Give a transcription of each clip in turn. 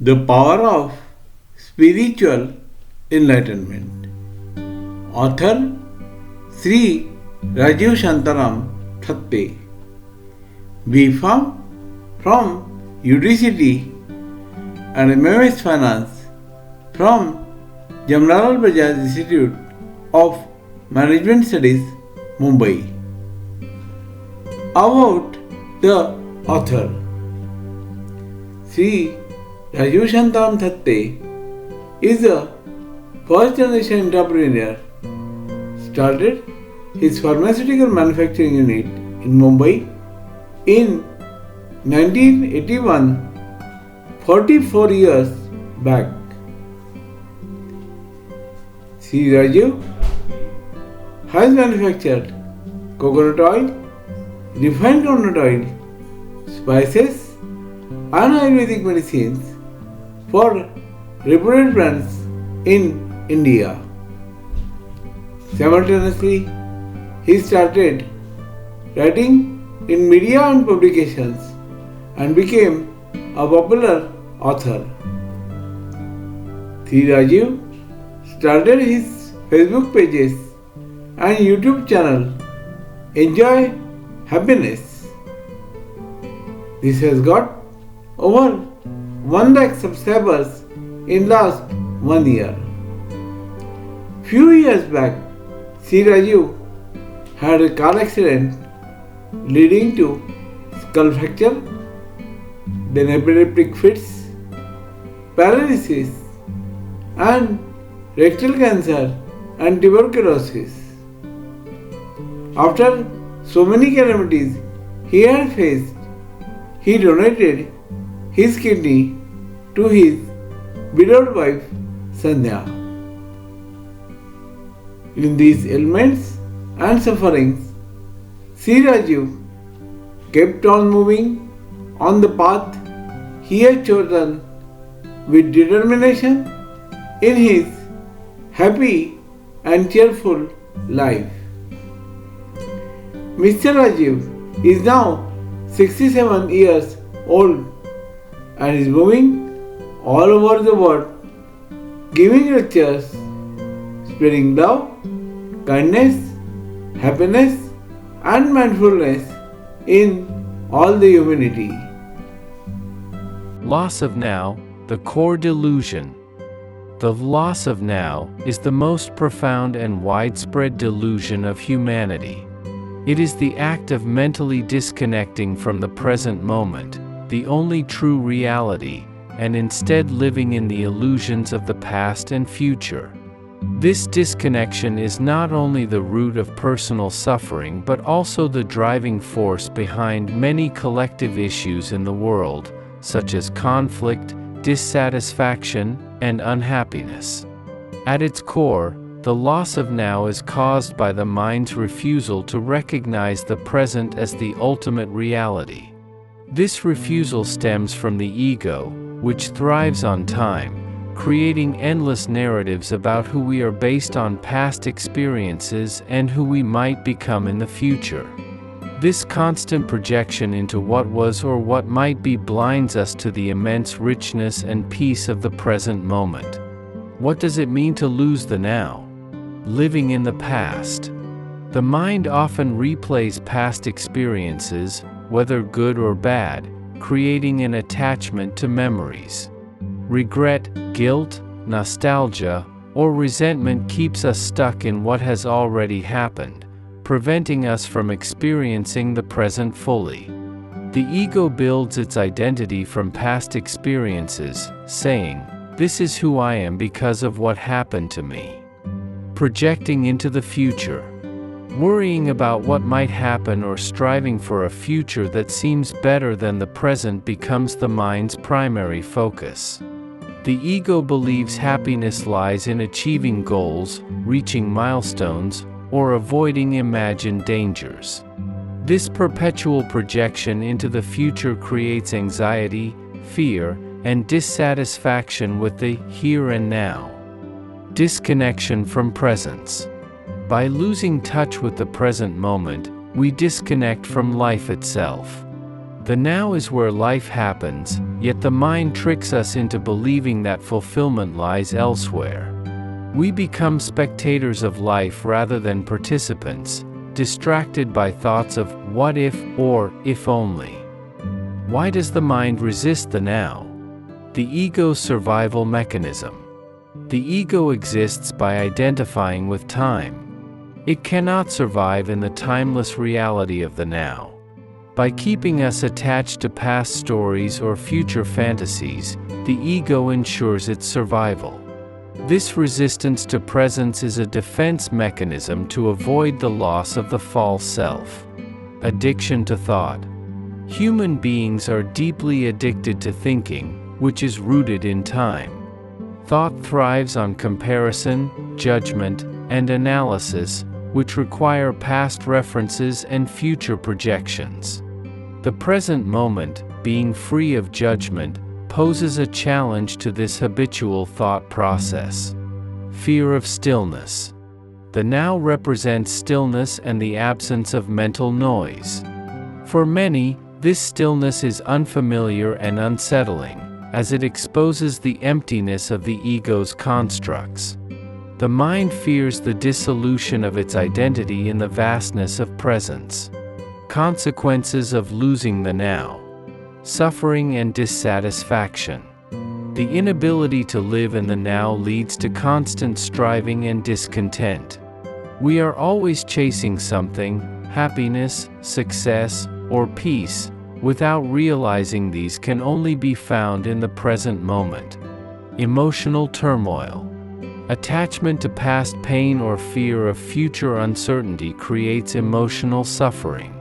The power of spiritual enlightenment. Author Shri Rajeev Thatte. We from UDCT and MMS Finance from Jamnalal Bajaj Institute of Management Studies, Mumbai. About the author. Shri Rajeev Thatte is a first generation entrepreneur. Started his pharmaceutical manufacturing unit in Mumbai in 1981, 44 years back. Shri Rajeev has manufactured coconut oil, refined coconut oil, spices, and Ayurvedic medicines for reputed brands in India. Simultaneously, he started writing in media and publications and became a popular author. Shri Rajeev started his Facebook pages and YouTube channel Enjoy Happiness. This has got over 1 lakh subscribers in last 1 year. Few years back, Shri Rajeev had a car accident leading to skull fracture, then epileptic fits, paralysis, and rectal cancer and tuberculosis. After so many calamities he had faced, he donated his kidney to his widowed wife Sandhya. In these ailments and sufferings, Shri Rajeev kept on moving on the path he had chosen with determination in his happy and cheerful life. Mr. Rajeev is now 67 years old and is moving all over the world, giving lectures, spreading love, kindness, happiness, and mindfulness in all the humanity. Loss of now, the core delusion. The loss of now is the most profound and widespread delusion of humanity. It is the act of mentally disconnecting from the present moment, the only true reality, and instead living in the illusions of the past and future. This disconnection is not only the root of personal suffering but also the driving force behind many collective issues in the world, such as conflict, dissatisfaction, and unhappiness. At its core, the loss of now is caused by the mind's refusal to recognize the present as the ultimate reality. This refusal stems from the ego, which thrives on time, creating endless narratives about who we are based on past experiences and who we might become in the future. This constant projection into what was or what might be blinds us to the immense richness and peace of the present moment. What does it mean to lose the now? Living in the past. The mind often replays past experiences, whether good or bad, creating an attachment to memories. Regret, guilt, nostalgia, or resentment keeps us stuck in what has already happened, preventing us from experiencing the present fully. The ego builds its identity from past experiences, saying, "This is who I am because of what happened to me." Projecting into the future. Worrying about what might happen or striving for a future that seems better than the present becomes the mind's primary focus. The ego believes happiness lies in achieving goals, reaching milestones, or avoiding imagined dangers. This perpetual projection into the future creates anxiety, fear, and dissatisfaction with the here and now. Disconnection from presence. By losing touch with the present moment, we disconnect from life itself. The now is where life happens, yet the mind tricks us into believing that fulfillment lies elsewhere. We become spectators of life rather than participants, distracted by thoughts of what if or if only. Why does the mind resist the now? The ego's survival mechanism. The ego exists by identifying with time. It cannot survive in the timeless reality of the now. By keeping us attached to past stories or future fantasies, the ego ensures its survival. This resistance to presence is a defense mechanism to avoid the loss of the false self. Addiction to thought. Human beings are deeply addicted to thinking, which is rooted in time. Thought thrives on comparison, judgment, and analysis, which require past references and future projections. The present moment, being free of judgment, poses a challenge to this habitual thought process. Fear of stillness. The now represents stillness and the absence of mental noise. For many, this stillness is unfamiliar and unsettling, as it exposes the emptiness of the ego's constructs. The mind fears the dissolution of its identity in the vastness of presence. Consequences of losing the now. Suffering and dissatisfaction. The inability to live in the now leads to constant striving and discontent. We are always chasing something, happiness, success, or peace, without realizing these can only be found in the present moment. Emotional turmoil. Attachment to past pain or fear of future uncertainty creates emotional suffering.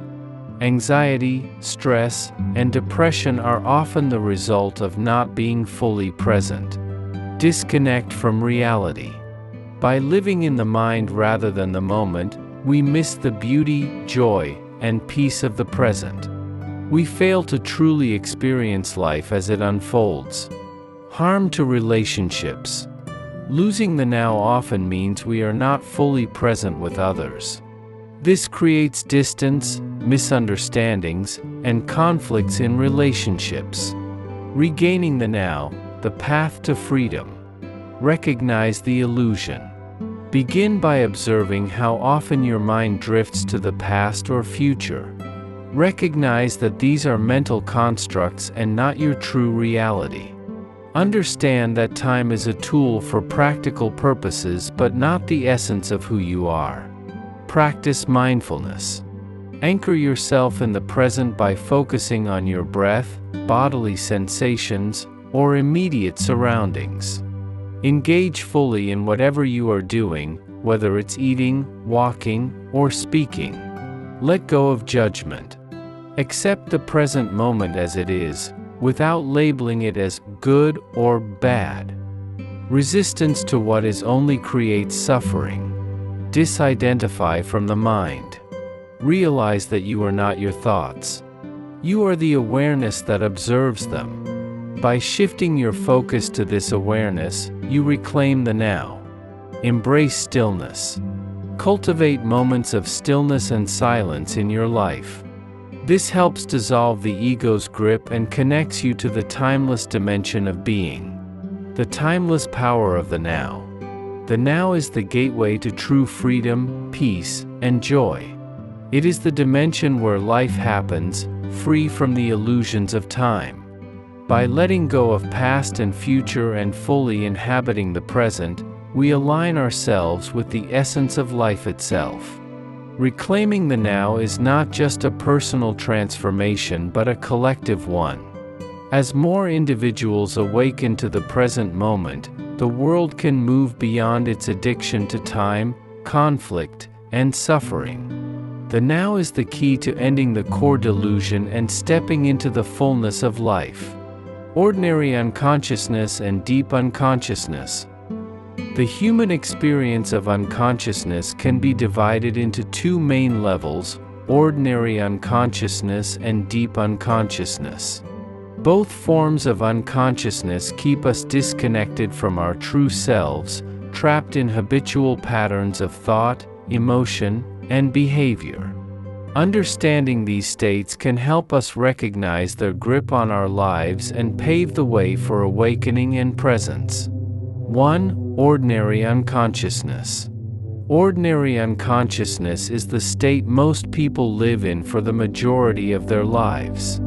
Anxiety, stress, and depression are often the result of not being fully present. Disconnect from reality. By living in the mind rather than the moment, we miss the beauty, joy, and peace of the present. We fail to truly experience life as it unfolds. Harm to relationships. Losing the now often means we are not fully present with others. This creates distance, misunderstandings, and conflicts in relationships. Regaining the now, the path to freedom. Recognize the illusion. Begin by observing how often your mind drifts to the past or future. Recognize that these are mental constructs and not your true reality. Understand that time is a tool for practical purposes but not the essence of who you are. Practice mindfulness. Anchor yourself in the present by focusing on your breath, bodily sensations, or immediate surroundings. Engage fully in whatever you are doing, whether it's eating, walking, or speaking. Let go of judgment. Accept the present moment as it is, without labeling it as good or bad. Resistance to what is only creates suffering. Disidentify from the mind. Realize that you are not your thoughts. You are the awareness that observes them. By shifting your focus to this awareness, you reclaim the now. Embrace stillness. Cultivate moments of stillness and silence in your life. This helps dissolve the ego's grip and connects you to the timeless dimension of being. The timeless power of the now. The now is the gateway to true freedom, peace, and joy. It is the dimension where life happens, free from the illusions of time. By letting go of past and future and fully inhabiting the present, we align ourselves with the essence of life itself. Reclaiming the now is not just a personal transformation but a collective one. As more individuals awaken to the present moment, the world can move beyond its addiction to time, conflict, and suffering. The now is the key to ending the core delusion and stepping into the fullness of life. Ordinary unconsciousness and deep unconsciousness. The human experience of unconsciousness can be divided into two main levels: ordinary unconsciousness and deep unconsciousness. Both forms of unconsciousness keep us disconnected from our true selves, trapped in habitual patterns of thought, emotion, and behavior. Understanding these states can help us recognize their grip on our lives and pave the way for awakening and presence. 1. Ordinary unconsciousness. Ordinary unconsciousness is the state most people live in for the majority of their lives.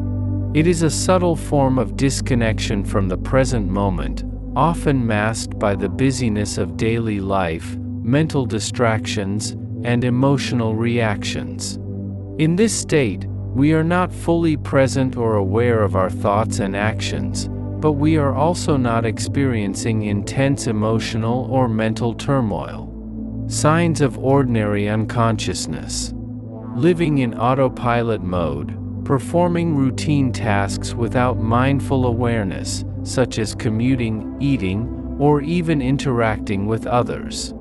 It is a subtle form of disconnection from the present moment, often masked by the busyness of daily life, mental distractions, and emotional reactions. In this state, we are not fully present or aware of our thoughts and actions, but we are also not experiencing intense emotional or mental turmoil. Signs of ordinary unconsciousness. Living in autopilot mode, performing routine tasks without mindful awareness, such as commuting, eating, or even interacting with others.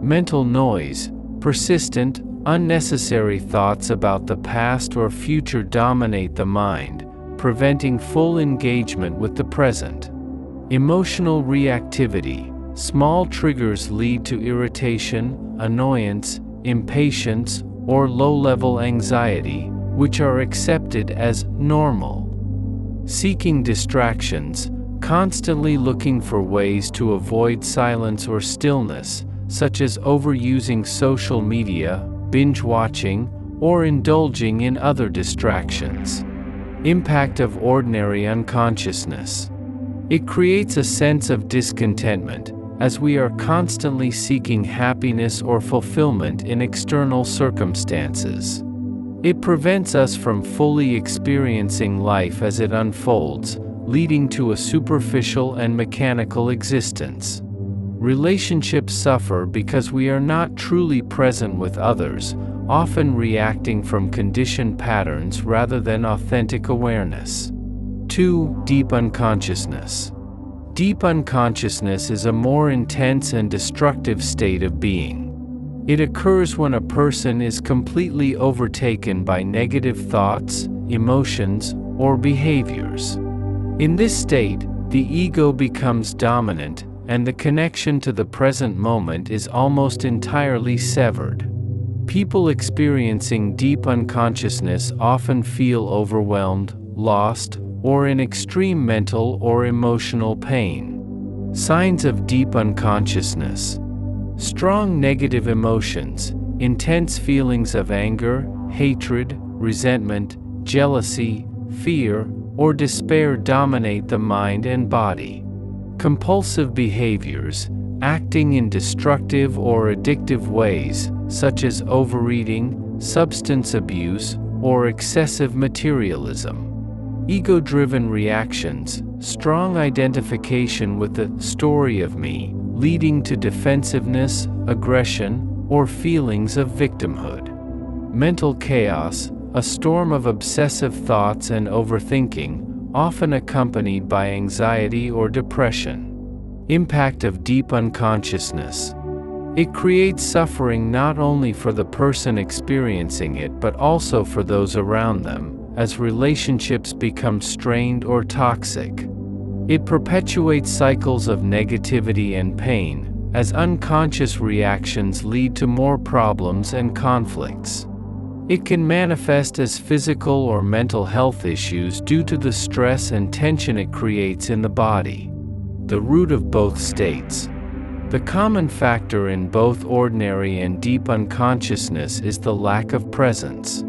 Mental noise, persistent, unnecessary thoughts about the past or future dominate the mind, preventing full engagement with the present. Emotional reactivity. Small triggers lead to irritation, annoyance, impatience, or low-level anxiety, which are accepted as normal. Seeking distractions, constantly looking for ways to avoid silence or stillness, such as overusing social media, binge-watching, or indulging in other distractions. Impact of ordinary unconsciousness. It creates a sense of discontentment, as we are constantly seeking happiness or fulfillment in external circumstances. It prevents us from fully experiencing life as it unfolds, leading to a superficial and mechanical existence. Relationships suffer because we are not truly present with others, often reacting from conditioned patterns rather than authentic awareness. 2. Deep unconsciousness. Deep unconsciousness is a more intense and destructive state of being. It occurs when a person is completely overtaken by negative thoughts, emotions, or behaviors. In this state, the ego becomes dominant, and the connection to the present moment is almost entirely severed. People experiencing deep unconsciousness often feel overwhelmed, lost, or in extreme mental or emotional pain. Signs of deep unconsciousness. Strong negative emotions, intense feelings of anger, hatred, resentment, jealousy, fear, or despair dominate the mind and body. Compulsive behaviors, acting in destructive or addictive ways, such as overeating, substance abuse, or excessive materialism. Ego-driven reactions, strong identification with the story of me, leading to defensiveness, aggression, or feelings of victimhood. Mental chaos, a storm of obsessive thoughts and overthinking, often accompanied by anxiety or depression. Impact of deep unconsciousness. It creates suffering not only for the person experiencing it but also for those around them, as relationships become strained or toxic. It perpetuates cycles of negativity and pain, as unconscious reactions lead to more problems and conflicts. It can manifest as physical or mental health issues due to the stress and tension it creates in the body. The root of both states. The common factor in both ordinary and deep unconsciousness is the lack of presence.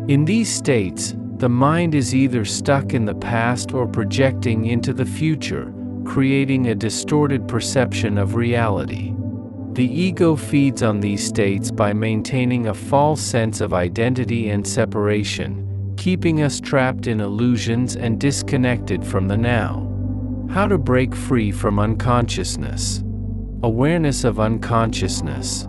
In these states, the mind is either stuck in the past or projecting into the future, creating a distorted perception of reality. The ego feeds on these states by maintaining a false sense of identity and separation, keeping us trapped in illusions and disconnected from the now. How to break free from unconsciousness. Awareness of unconsciousness.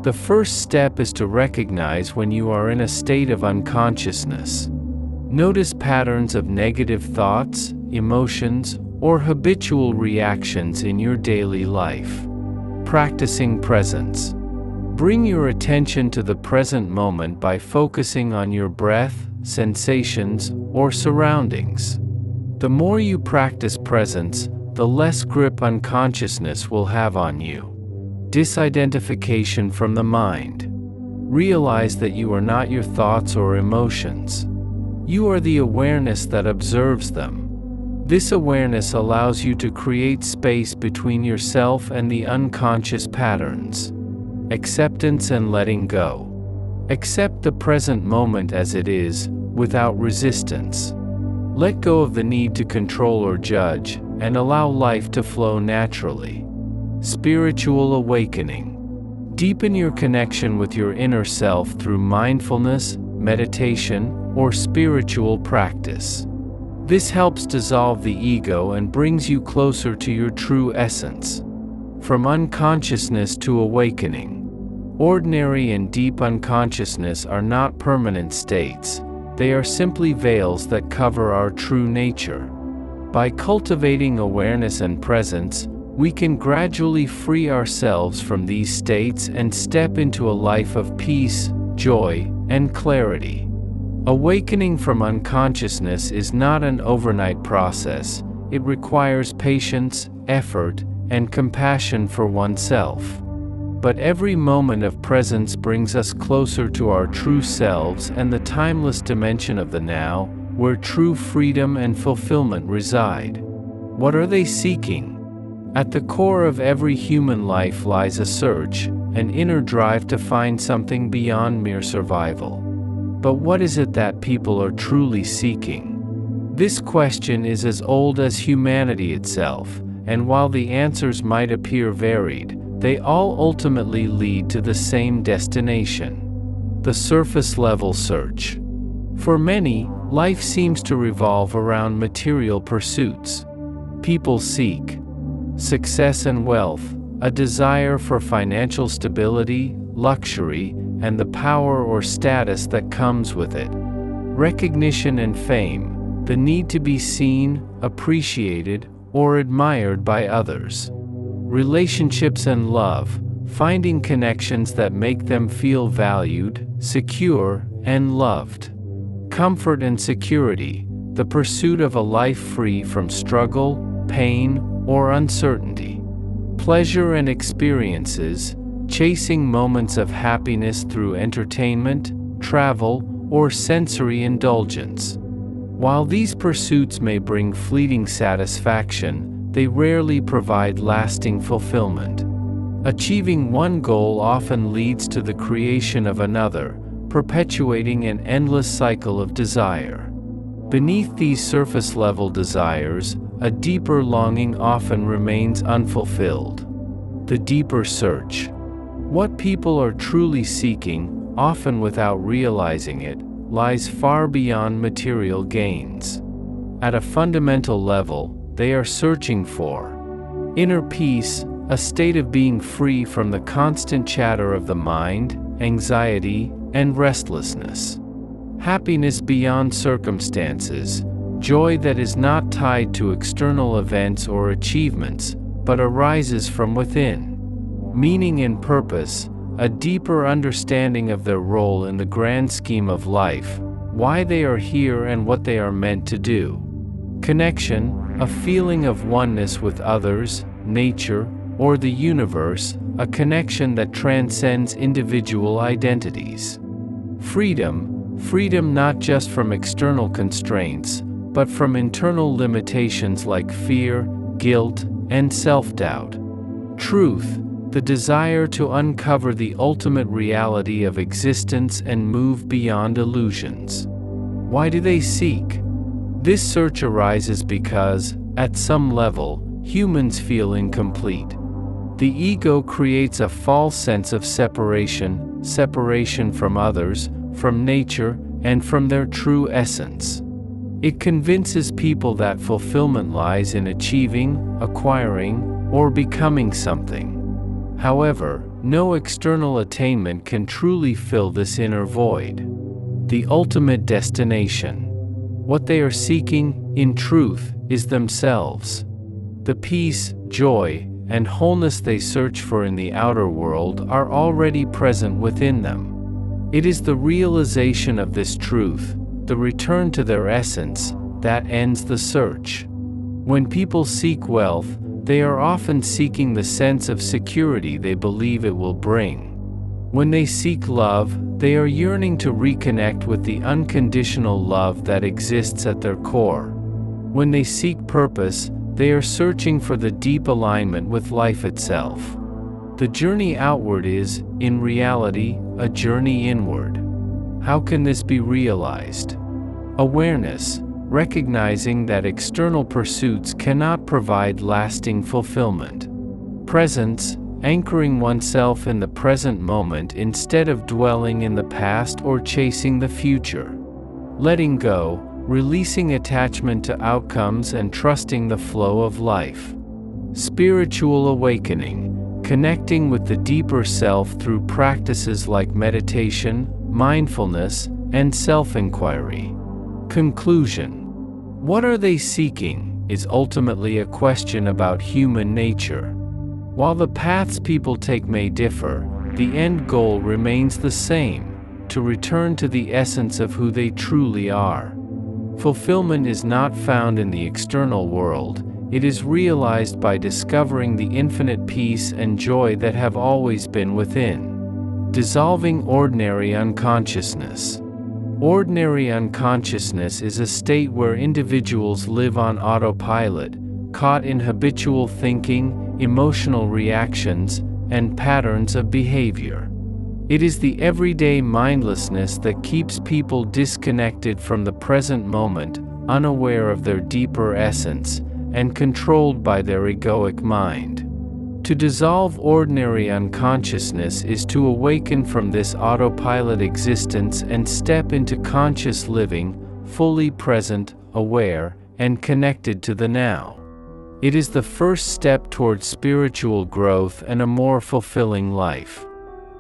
The first step is to recognize when you are in a state of unconsciousness. Notice patterns of negative thoughts, emotions, or habitual reactions in your daily life. Practicing presence. Bring your attention to the present moment by focusing on your breath, sensations, or surroundings. The more you practice presence, the less grip unconsciousness will have on you. Disidentification from the mind. Realize that you are not your thoughts or emotions. You are the awareness that observes them. This awareness allows you to create space between yourself and the unconscious patterns. Acceptance and letting go. Accept the present moment as it is, without resistance. Let go of the need to control or judge, and allow life to flow naturally. Spiritual awakening. Deepen your connection with your inner self through mindfulness, meditation, or spiritual practice. This helps dissolve the ego and brings you closer to your true essence. From unconsciousness to awakening. Ordinary and deep unconsciousness are not permanent states. They are simply veils that cover our true nature. By cultivating awareness and presence, we can gradually free ourselves from these states and step into a life of peace, joy, and clarity. Awakening from unconsciousness is not an overnight process. It requires patience, effort, and compassion for oneself. But every moment of presence brings us closer to our true selves and the timeless dimension of the now, where true freedom and fulfillment reside. What are they seeking? At the core of every human life lies a search, an inner drive to find something beyond mere survival. But what is it that people are truly seeking? This question is as old as humanity itself, and while the answers might appear varied, they all ultimately lead to the same destination: the surface-level search. For many, life seems to revolve around material pursuits. People seek success and wealth, a desire for financial stability, luxury, and the power or status that comes with it. Recognition and fame, the need to be seen, appreciated, or admired by others. Relationships and love, finding connections that make them feel valued, secure, and loved. Comfort and security, the pursuit of a life free from struggle, pain, or uncertainty. Pleasure and experiences, chasing moments of happiness through entertainment, travel, or sensory indulgence. While these pursuits may bring fleeting satisfaction, they rarely provide lasting fulfillment. Achieving one goal often leads to the creation of another, perpetuating an endless cycle of desire. Beneath these surface-level desires, a deeper longing often remains unfulfilled. The deeper search. What people are truly seeking, often without realizing it, lies far beyond material gains. At a fundamental level, they are searching for inner peace, a state of being free from the constant chatter of the mind, anxiety, and restlessness. Happiness beyond circumstances, joy that is not tied to external events or achievements, but arises from within. Meaning and purpose, a deeper understanding of their role in the grand scheme of life, why they are here and what they are meant to do. Connection, a feeling of oneness with others, nature, or the universe, a connection that transcends individual identities. Freedom not just from external constraints, but from internal limitations like fear, guilt, and self-doubt. Truth, the desire to uncover the ultimate reality of existence and move beyond illusions. Why do they seek? This search arises because, at some level, humans feel incomplete. The ego creates a false sense of separation from others, from nature, and from their true essence. It convinces people that fulfillment lies in achieving, acquiring, or becoming something. However, no external attainment can truly fill this inner void. The ultimate destination. What they are seeking, in truth, is themselves. The peace, joy, and wholeness they search for in the outer world are already present within them. It is the realization of this truth, the return to their essence, that ends the search. When people seek wealth, they are often seeking the sense of security they believe it will bring. When they seek love, they are yearning to reconnect with the unconditional love that exists at their core. When they seek purpose, they are searching for the deep alignment with life itself. The journey outward is, in reality, a journey inward. How can this be realized? Awareness, recognizing that external pursuits cannot provide lasting fulfillment. Presence, anchoring oneself in the present moment instead of dwelling in the past or chasing the future. Letting go, releasing attachment to outcomes and trusting the flow of life. Spiritual awakening, connecting with the deeper self through practices like meditation, mindfulness, and self-inquiry. Conclusion. What are they seeking is ultimately a question about human nature. While the paths people take may differ, the end goal remains the same: to return to the essence of who they truly are. Fulfillment is not found in the external world, it is realized by discovering the infinite peace and joy that have always been within. Dissolving ordinary unconsciousness. Ordinary unconsciousness is a state where individuals live on autopilot, caught in habitual thinking, emotional reactions, and patterns of behavior. It is the everyday mindlessness that keeps people disconnected from the present moment, unaware of their deeper essence, and controlled by their egoic mind. To dissolve ordinary unconsciousness is to awaken from this autopilot existence and step into conscious living, fully present, aware, and connected to the now. It is the first step towards spiritual growth and a more fulfilling life.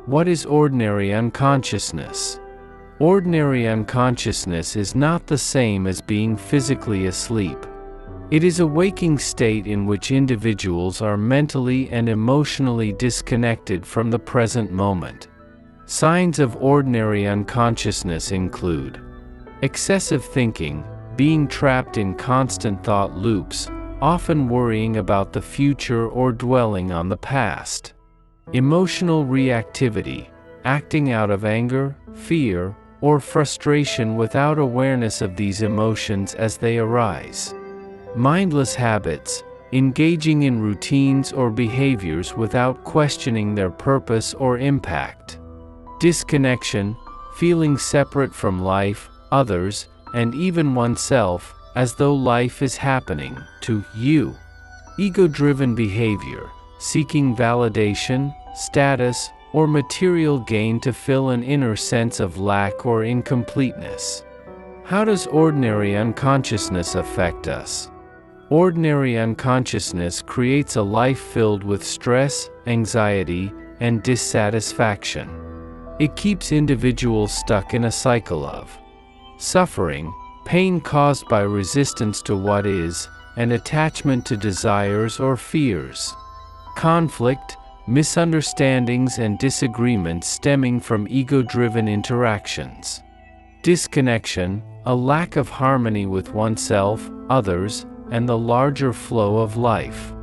What is ordinary unconsciousness? Ordinary unconsciousness is not the same as being physically asleep. It is a waking state in which individuals are mentally and emotionally disconnected from the present moment. Signs of ordinary unconsciousness include excessive thinking, being trapped in constant thought loops, often worrying about the future or dwelling on the past. Emotional reactivity, acting out of anger, fear, or frustration without awareness of these emotions as they arise. Mindless habits, engaging in routines or behaviors without questioning their purpose or impact. Disconnection, feeling separate from life, others, and even oneself, as though life is happening to you. Ego-driven behavior, seeking validation, status, or material gain to fill an inner sense of lack or incompleteness. How does ordinary unconsciousness affect us? Ordinary unconsciousness creates a life filled with stress, anxiety, and dissatisfaction. It keeps individuals stuck in a cycle of suffering, pain caused by resistance to what is, and attachment to desires or fears. Conflict, misunderstandings and disagreements stemming from ego-driven interactions. Disconnection, a lack of harmony with oneself, others, and the larger flow of life.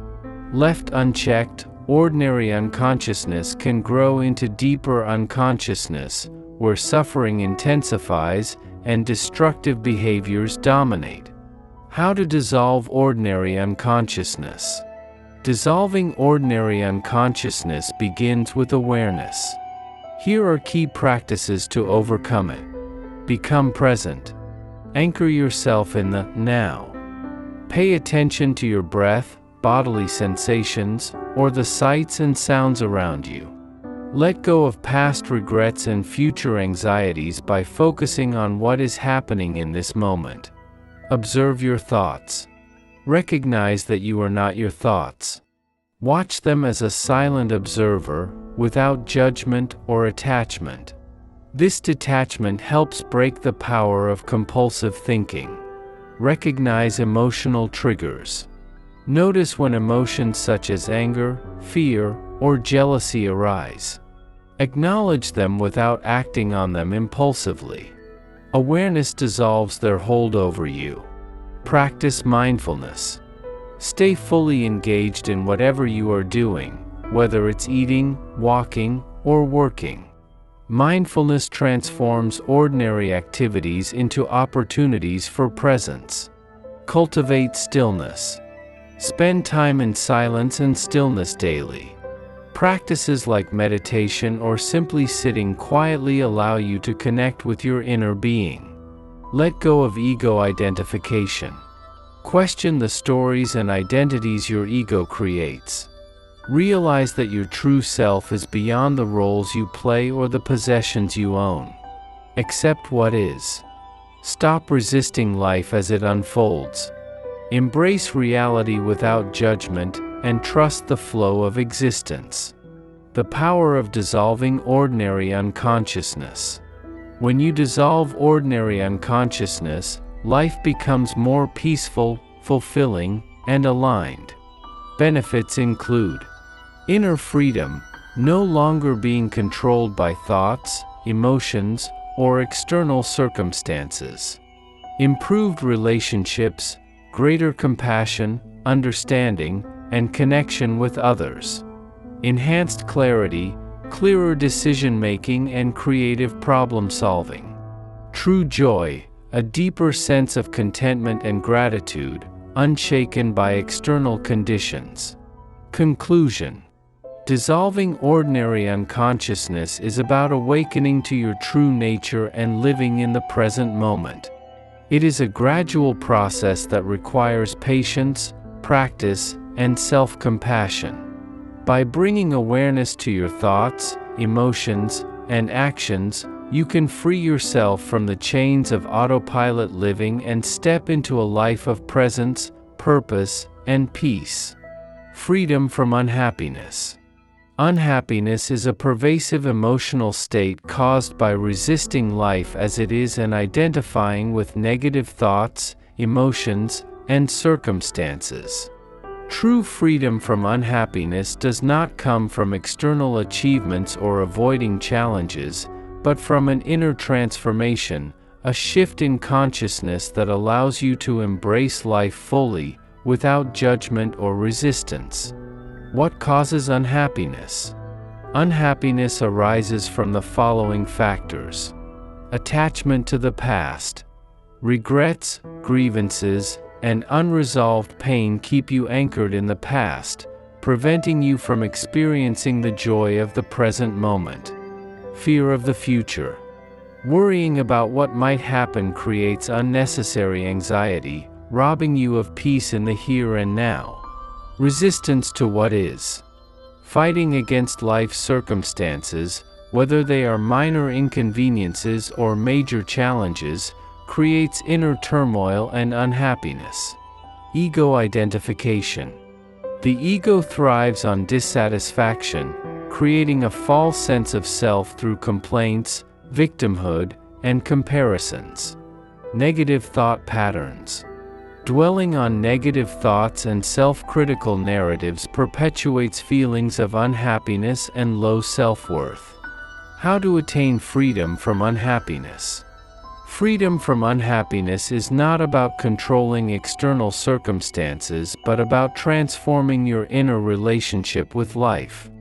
Left unchecked, ordinary unconsciousness can grow into deeper unconsciousness, where suffering intensifies and destructive behaviors dominate. How to dissolve ordinary unconsciousness? Dissolving ordinary unconsciousness begins with awareness. Here are key practices to overcome it. Become present. Anchor yourself in the now. Pay attention to your breath, bodily sensations, or the sights and sounds around you. Let go of past regrets and future anxieties by focusing on what is happening in this moment. Observe your thoughts. Recognize that you are not your thoughts. Watch them as a silent observer, without judgment or attachment. This detachment helps break the power of compulsive thinking. Recognize emotional triggers. Notice when emotions such as anger, fear, or jealousy arise. Acknowledge them without acting on them impulsively. Awareness dissolves their hold over you. Practice mindfulness. Stay fully engaged in whatever you are doing, whether it's eating, walking, or working. Mindfulness transforms ordinary activities into opportunities for presence. Cultivate stillness. Spend time in silence and stillness daily. Practices like meditation or simply sitting quietly allow you to connect with your inner being. Let go of ego identification. Question the stories and identities your ego creates. Realize that your true self is beyond the roles you play or the possessions you own. Accept what is. Stop resisting life as it unfolds. Embrace reality without judgment and trust the flow of existence. The power of dissolving ordinary unconsciousness. When you dissolve ordinary unconsciousness, life becomes more peaceful, fulfilling, and aligned. Benefits include inner freedom, no longer being controlled by thoughts, emotions, or external circumstances. Improved relationships, greater compassion, understanding, and connection with others. Enhanced clarity, clearer decision-making and creative problem-solving. True joy, a deeper sense of contentment and gratitude, unshaken by external conditions. Conclusion. Dissolving ordinary unconsciousness is about awakening to your true nature and living in the present moment. It is a gradual process that requires patience, practice, and self-compassion. By bringing awareness to your thoughts, emotions, and actions, you can free yourself from the chains of autopilot living and step into a life of presence, purpose, and peace. Freedom from unhappiness. Unhappiness is a pervasive emotional state caused by resisting life as it is and identifying with negative thoughts, emotions, and circumstances. True freedom from unhappiness does not come from external achievements or avoiding challenges, but from an inner transformation, a shift in consciousness that allows you to embrace life fully, without judgment or resistance. What causes unhappiness? Unhappiness arises from the following factors: attachment to the past. Regrets, grievances, and unresolved pain keep you anchored in the past, preventing you from experiencing the joy of the present moment. Fear of the future. Worrying about what might happen creates unnecessary anxiety, robbing you of peace in the here and now. Resistance to what is. Fighting against life's circumstances, whether they are minor inconveniences or major challenges, creates inner turmoil and unhappiness. Ego identification. The ego thrives on dissatisfaction, creating a false sense of self through complaints, victimhood, and comparisons. Negative thought patterns. Dwelling on negative thoughts and self-critical narratives perpetuates feelings of unhappiness and low self-worth. How to attain freedom from unhappiness? Freedom from unhappiness is not about controlling external circumstances but about transforming your inner relationship with life.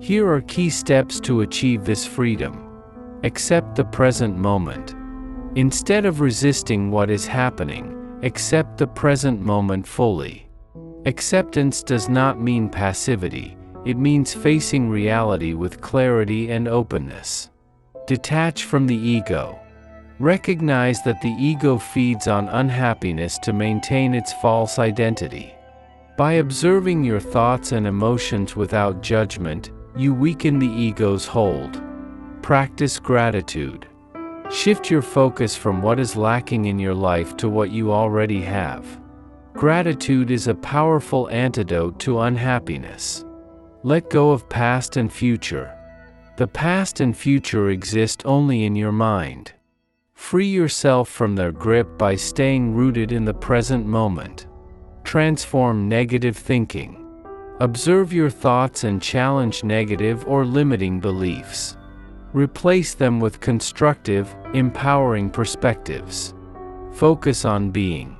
Here are key steps to achieve this freedom. Accept the present moment. Instead of resisting what is happening, accept the present moment fully. Acceptance does not mean passivity, it means facing reality with clarity and openness. Detach from the ego. Recognize that the ego feeds on unhappiness to maintain its false identity. By observing your thoughts and emotions without judgment, you weaken the ego's hold. Practice gratitude. Shift your focus from what is lacking in your life to what you already have. Gratitude is a powerful antidote to unhappiness. Let go of past and future. The past and future exist only in your mind. Free yourself from their grip by staying rooted in the present moment. Transform negative thinking. Observe your thoughts and challenge negative or limiting beliefs. Replace them with constructive, empowering perspectives. Focus on being.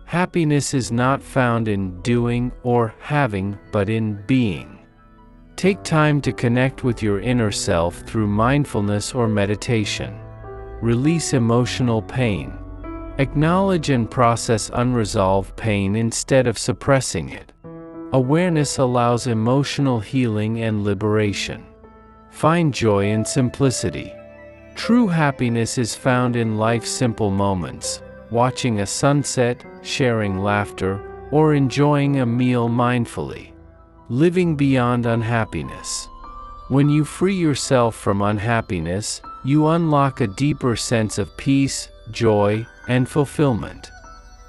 Happiness is not found in doing or having, but in being. Take time to connect with your inner self through mindfulness or meditation. Release emotional pain. Acknowledge and process unresolved pain instead of suppressing it. Awareness allows emotional healing and liberation. Find joy in simplicity. True happiness is found in life's simple moments, watching a sunset, sharing laughter, or enjoying a meal mindfully. Living beyond unhappiness. When you free yourself from unhappiness, you unlock a deeper sense of peace, joy, and fulfillment.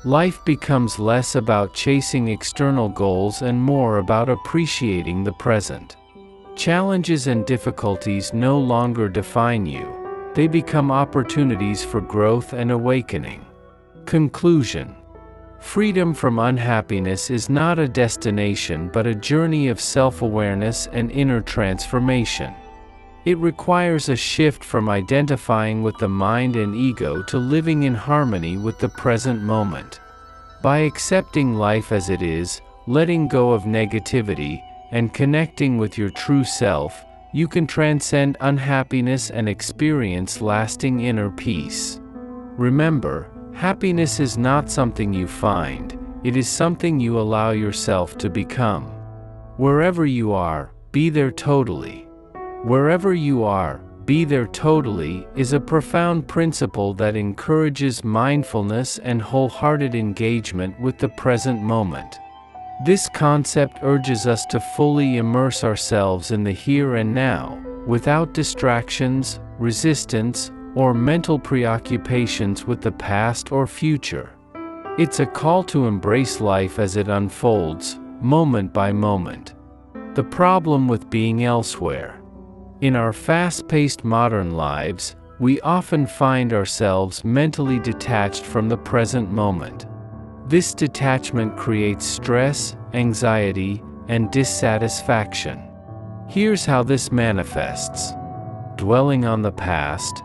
Life becomes less about chasing external goals and more about appreciating the present. Challenges and difficulties no longer define you. They become opportunities for growth and awakening. Conclusion. Freedom from unhappiness is not a destination but a journey of self-awareness and inner transformation. It requires a shift from identifying with the mind and ego to living in harmony with the present moment. By accepting life as it is, letting go of negativity, and connecting with your true self, you can transcend unhappiness and experience lasting inner peace. Remember, happiness is not something you find, it is something you allow yourself to become. Wherever you are, be there totally. Wherever you are, be there totally is a profound principle that encourages mindfulness and wholehearted engagement with the present moment. This concept urges us to fully immerse ourselves in the here and now, without distractions, resistance, or mental preoccupations with the past or future. It's a call to embrace life as it unfolds, moment by moment. The problem with being elsewhere. In our fast-paced modern lives, we often find ourselves mentally detached from the present moment. This detachment creates stress, anxiety, and dissatisfaction. Here's how this manifests. Dwelling on the past.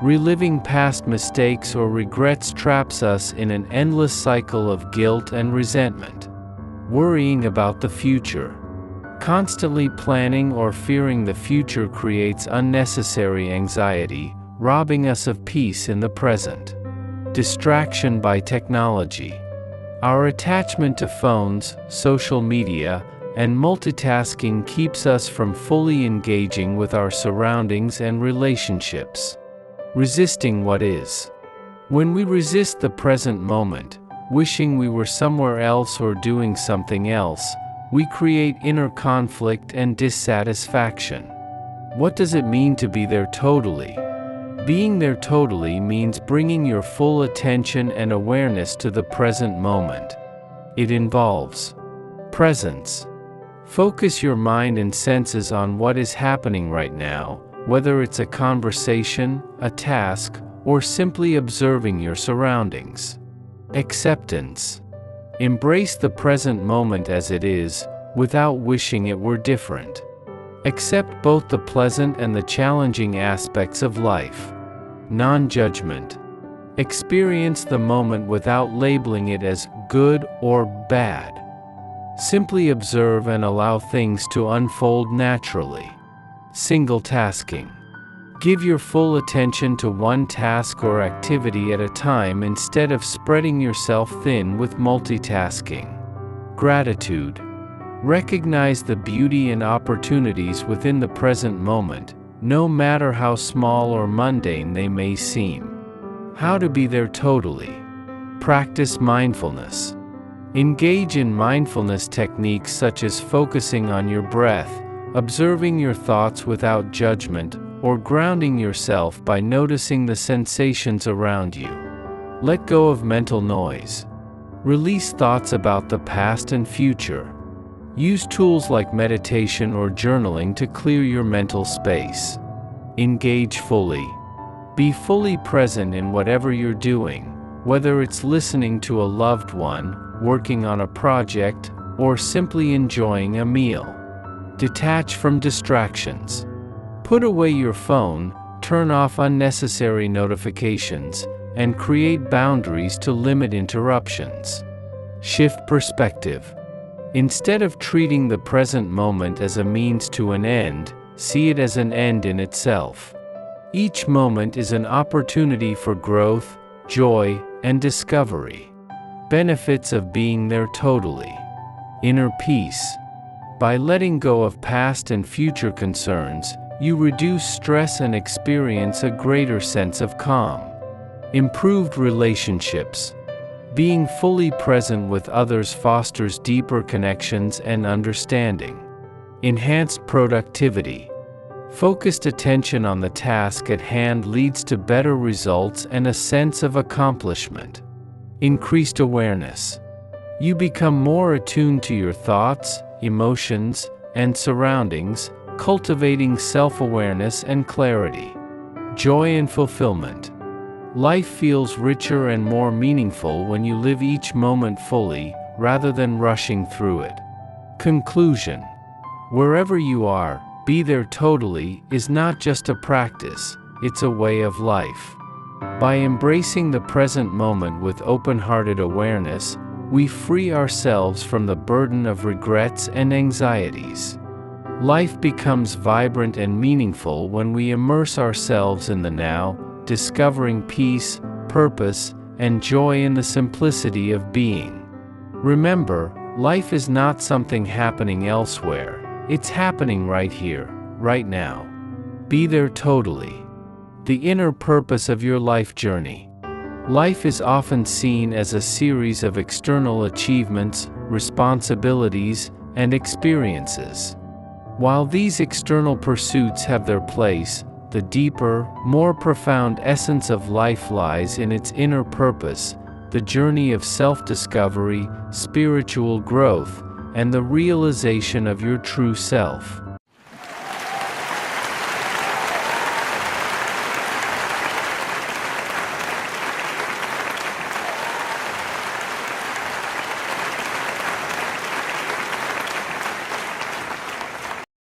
Reliving past mistakes or regrets traps us in an endless cycle of guilt and resentment. Worrying about the future. Constantly planning or fearing the future creates unnecessary anxiety, robbing us of peace in the present. Distraction by technology. Our attachment to phones, social media, and multitasking keeps us from fully engaging with our surroundings and relationships. Resisting what is. When we resist the present moment, wishing we were somewhere else or doing something else, we create inner conflict and dissatisfaction. What does it mean to be there totally? Being there totally means bringing your full attention and awareness to the present moment. It involves presence. Focus your mind and senses on what is happening right now, whether it's a conversation, a task, or simply observing your surroundings. Acceptance. Embrace the present moment as it is, without wishing it were different. Accept both the pleasant and the challenging aspects of life. Non-judgment. Experience the moment without labeling it as good or bad. Simply observe and allow things to unfold naturally. Single tasking. Give your full attention to one task or activity at a time instead of spreading yourself thin with multitasking. Gratitude. Recognize the beauty and opportunities within the present moment, no matter how small or mundane they may seem. How to be there totally. Practice mindfulness. Engage in mindfulness techniques such as focusing on your breath, observing your thoughts without judgment, or grounding yourself by noticing the sensations around you. Let go of mental noise. Release thoughts about the past and future. Use tools like meditation or journaling to clear your mental space. Engage fully. Be fully present in whatever you're doing, whether it's listening to a loved one, working on a project, or simply enjoying a meal. Detach from distractions. Put away your phone, turn off unnecessary notifications, and create boundaries to limit interruptions. Shift perspective. Instead of treating the present moment as a means to an end, see it as an end in itself. Each moment is an opportunity for growth, joy, and discovery. Benefits of being there totally. Inner peace. By letting go of past and future concerns, you reduce stress and experience a greater sense of calm. Improved relationships. Being fully present with others fosters deeper connections and understanding. Enhanced productivity. Focused attention on the task at hand leads to better results and a sense of accomplishment. Increased awareness. You become more attuned to your thoughts, emotions, and surroundings, cultivating self-awareness and clarity. Joy and fulfillment. Life feels richer and more meaningful when you live each moment fully, rather than rushing through it. Conclusion. Wherever you are, be there totally is not just a practice, it's a way of life. By embracing the present moment with open-hearted awareness, we free ourselves from the burden of regrets and anxieties. Life becomes vibrant and meaningful when we immerse ourselves in the now, discovering peace, purpose, and joy in the simplicity of being. Remember, life is not something happening elsewhere, it's happening right here, right now. Be there totally. The inner purpose of your life journey. Life is often seen as a series of external achievements, responsibilities, and experiences. While these external pursuits have their place, the deeper, more profound essence of life lies in its inner purpose, the journey of self-discovery, spiritual growth, and the realization of your true self.